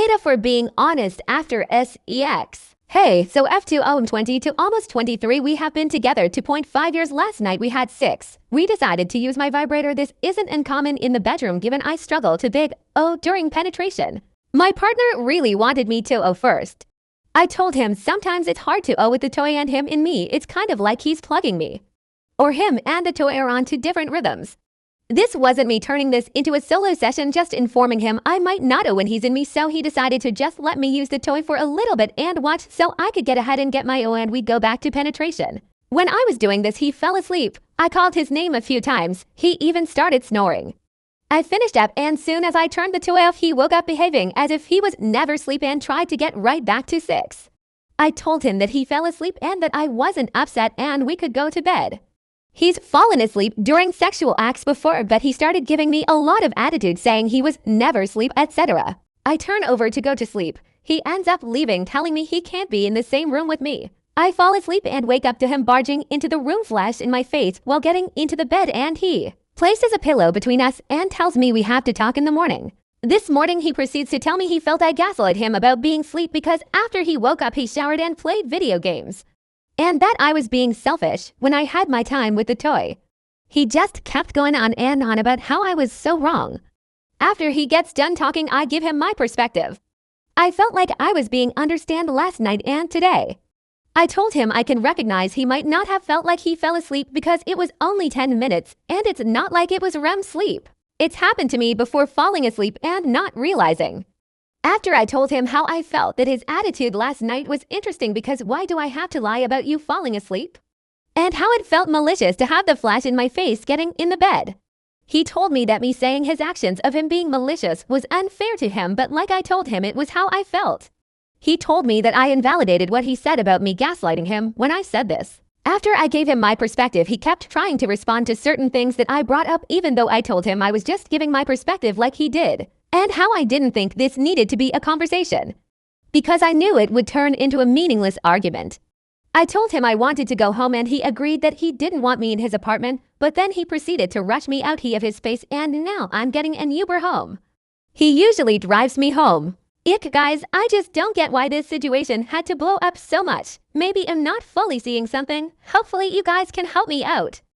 AITA for being honest after sex. Hey, so F2 I'm 20 to almost 23, we have been together 2.5 years. Last night we had sex. We decided to use my vibrator. This isn't uncommon in the bedroom given I struggle to big O during penetration. My partner really wanted me to O first. I told him sometimes it's hard to O with the toy and him in me. It's kind of like he's plugging me. Or him and the toy are on two different rhythms. This wasn't me turning this into a solo session, just informing him I might not O when he's in me, so he decided to just let me use the toy for a little bit and watch so I could get ahead and get my O and we'd go back to penetration. When I was doing this, he fell asleep. I called his name a few times. He even started snoring. I finished up and soon as I turned the toy off, he woke up behaving as if he was never asleep and tried to get right back to sex. I told him that he fell asleep and that I wasn't upset and we could go to bed. He's fallen asleep during sexual acts before, but he started giving me a lot of attitude saying he was never asleep, etc. I turn over to go to sleep. He ends up leaving, telling me he can't be in the same room with me. I fall asleep and wake up to him barging into the room, flash in my face while getting into the bed, and he places a pillow between us and tells me we have to talk in the morning. This morning he proceeds to tell me he felt I gaslit him about being asleep because after he woke up he showered and played video games. And that I was being selfish when I had my time with the toy. He just kept going on and on about how I was so wrong. After he gets done talking, I give him my perspective. I felt like I was being understood last night and today. I told him I can recognize he might not have felt like he fell asleep because it was only 10 minutes and it's not like it was REM sleep. It's happened to me before, falling asleep and not realizing. After I told him how I felt that his attitude last night was interesting because why do I have to lie about you falling asleep? And how it felt malicious to have the flash in my face getting in the bed. He told me that me saying his actions of him being malicious was unfair to him, but like I told him, it was how I felt. He told me that I invalidated what he said about me gaslighting him when I said this. After I gave him my perspective, he kept trying to respond to certain things that I brought up even though I told him I was just giving my perspective like he did. And how I didn't think this needed to be a conversation. Because I knew it would turn into a meaningless argument. I told him I wanted to go home and he agreed that he didn't want me in his apartment, but then he proceeded to rush me out of his space and now I'm getting an Uber home. He usually drives me home. Ick, guys, I just don't get why this situation had to blow up so much. Maybe I'm not fully seeing something. Hopefully you guys can help me out.